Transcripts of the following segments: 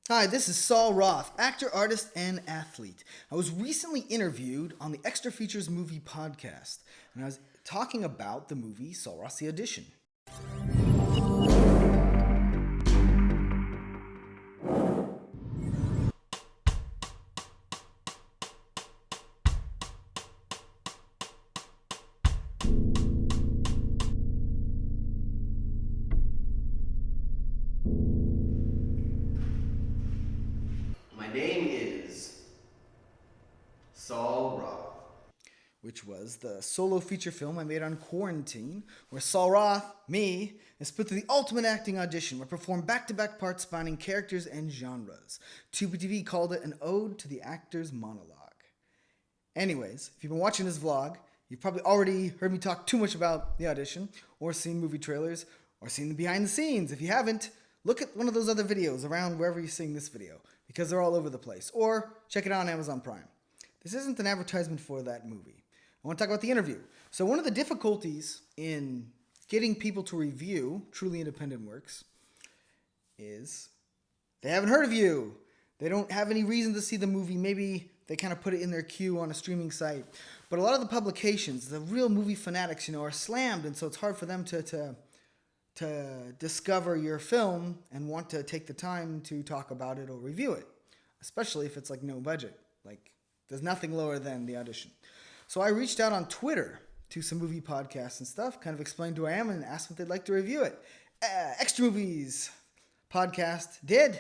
Hi, this is Saul Roth, actor, artist, and athlete. I was recently interviewed on the Extra Features Movie Podcast, and I was talking about the movie Saul Roth's The Audition. My name is Saul Roth. Which was the solo feature film I made on quarantine, where Saul Roth, me, is put through the ultimate acting audition where I perform back-to-back parts spanning characters and genres. Tubi TV called it an ode to the actor's monologue. Anyways, if you've been watching this vlog, you've probably already heard me talk too much about the audition, or seen movie trailers, or seen the behind the scenes. If you haven't, look at one of those other videos around wherever you're seeing this video, because they're all over the place. Or check it out on Amazon Prime. This isn't an advertisement for that movie. I want to talk about the interview. So one of the difficulties in getting people to review truly independent works is they haven't heard of you. They don't have any reason to see the movie. Maybe they kind of put it in their queue on a streaming site. But a lot of the publications, the real movie fanatics, are slammed, and so it's hard for them to discover your film and want to take the time to talk about it or review it, especially if it's like no budget. Like there's nothing lower than The Audition. So I reached out on Twitter to some movie podcasts and stuff, kind of explained who I am and asked if they'd like to review it. Extra Movies podcast did,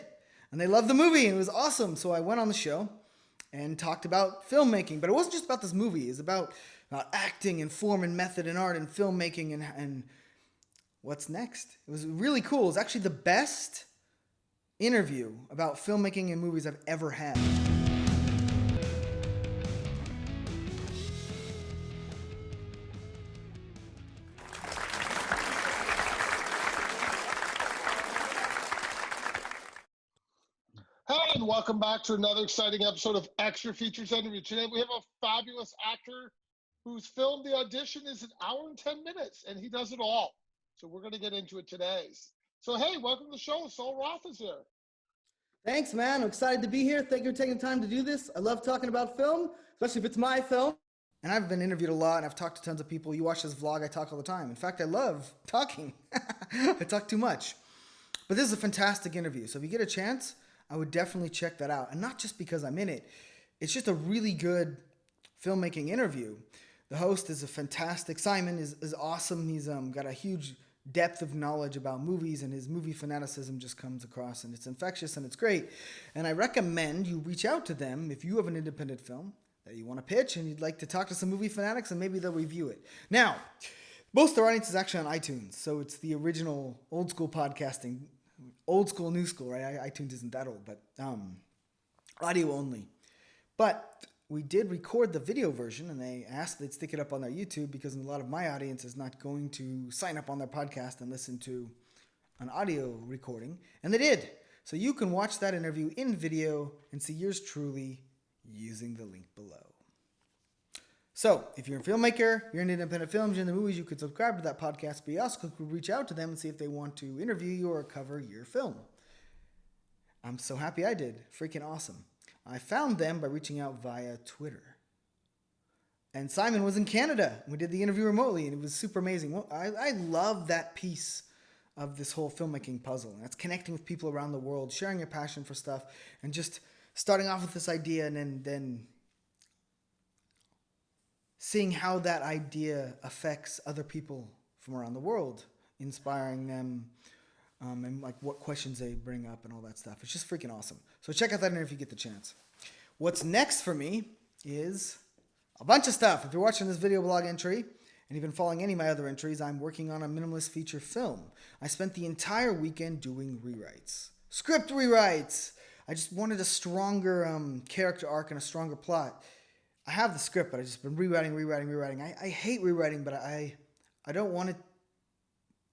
and they loved the movie, and it was awesome. So I went on the show and talked about filmmaking, but it wasn't just about this movie. It was about acting and form and method and art and filmmaking and what's next. It was really cool. It was actually the best interview about filmmaking and movies I've ever had. Hey, and welcome back to another exciting episode of Extra Features Interview. Today we have a fabulous actor whose film The Audition is an hour and 10 minutes, and he does it all. So we're going to get into it today. So hey, welcome to the show. Saul Roth is here. Thanks, man. I'm excited to be here. Thank you for taking the time to do this. I love talking about film, especially if it's my film. And I've been interviewed a lot, and I've talked to tons of people. You watch this vlog, I talk all the time. In fact, I love talking. I talk too much. But this is a fantastic interview. So if you get a chance, I would definitely check that out. And not just because I'm in it. It's just a really good filmmaking interview. The host is a fantastic. Simon is awesome. He's got a huge depth of knowledge about movies, and his movie fanaticism just comes across, and it's infectious and it's great. And I recommend you reach out to them if you have an independent film that you want to pitch and you'd like to talk to some movie fanatics, and maybe they'll review it. Now, most of their audience is actually on iTunes, so it's the original old school podcasting. Old school, new school, right? iTunes isn't that old, but audio only. But we did record the video version, and they asked they'd stick it up on their YouTube because a lot of my audience is not going to sign up on their podcast and listen to an audio recording, and they did. So you can watch that interview in video and see yours truly using the link below. So, if you're a filmmaker, you're in independent films, you're in the movies, you could subscribe to that podcast, but you also could reach out to them and see if they want to interview you or cover your film. I'm so happy I did. Freaking awesome. I found them by reaching out via Twitter. And Simon was in Canada. We did the interview remotely, and it was super amazing. Well, I love that piece of this whole filmmaking puzzle. And that's connecting with people around the world, sharing your passion for stuff, and just starting off with this idea and then seeing how that idea affects other people from around the world, inspiring them, and like what questions they bring up and all that stuff. It's just freaking awesome. So check out that interview if you get the chance. What's next for me is a bunch of stuff. If you're watching this video blog entry and you've been following any of my other entries, I'm working on a minimalist feature film. I spent the entire weekend doing rewrites. Script rewrites! I just wanted a stronger character arc and a stronger plot. I have the script, but I've just been rewriting. I hate rewriting, but I don't want it.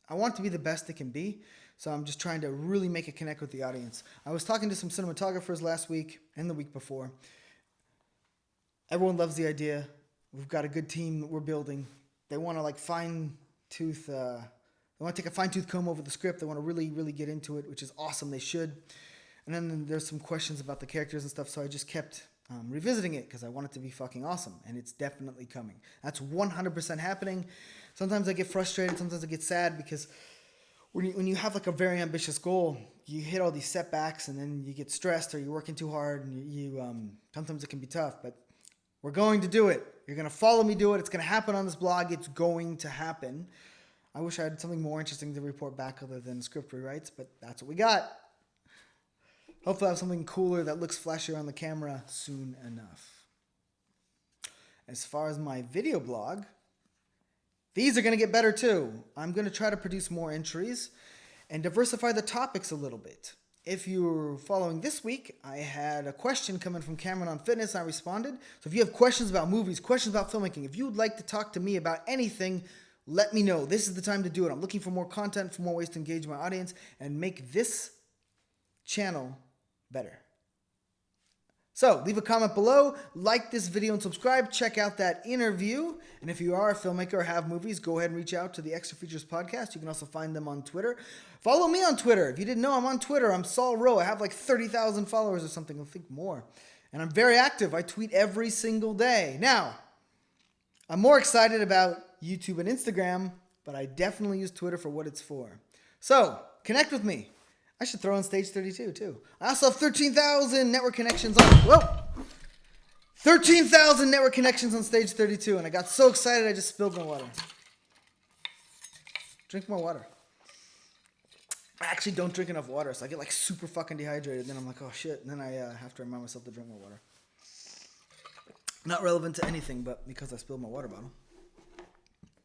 I want it to be the best it can be, so I'm just trying to really make it connect with the audience. I was talking to some cinematographers last week and the week before. Everyone loves the idea. We've got a good team that we're building. They want to fine-tooth. They want to take a fine-tooth comb over the script. They want to really, really get into it, which is awesome. They should. And then there's some questions about the characters and stuff, so I just kept revisiting it because I want it to be fucking awesome, and it's definitely coming. That's 100% happening. Sometimes I get frustrated, sometimes I get sad because when you have like a very ambitious goal, you hit all these setbacks, and then you get stressed or you're working too hard, and sometimes it can be tough. But we're going to do it. You're gonna follow me do it. It's gonna happen on this blog. It's going to happen. I wish I had something more interesting to report back other than script rewrites, but that's what we got. Hopefully I have something cooler that looks flashier on the camera soon enough. As far as my video blog, these are going to get better too. I'm going to try to produce more entries and diversify the topics a little bit. If you're following this week, I had a question coming from Cameron on fitness. I responded. So if you have questions about movies, questions about filmmaking, if you would like to talk to me about anything, let me know. This is the time to do it. I'm looking for more content, for more ways to engage my audience and make this channel better. So leave a comment below, like this video and subscribe. Check out that interview. And if you are a filmmaker or have movies, go ahead and reach out to the Extra Features Podcast. You can also find them on Twitter. Follow me on Twitter. If you didn't know, I'm on Twitter. I'm Saul Rowe. I have like 30,000 followers or something. I think more. And I'm very active. I tweet every single day. Now, I'm more excited about YouTube and Instagram, but I definitely use Twitter for what it's for. So connect with me. I should throw in Stage 32 too. I also have 13,000 network connections on 13,000 network connections on Stage 32, and I got so excited I just spilled my water. Drink more water. I actually don't drink enough water, so I get like super fucking dehydrated. Then I'm like, oh shit. And then I have to remind myself to drink more water. Not relevant to anything, but because I spilled my water bottle.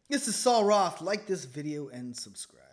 This is Saul Roth. Like this video and subscribe.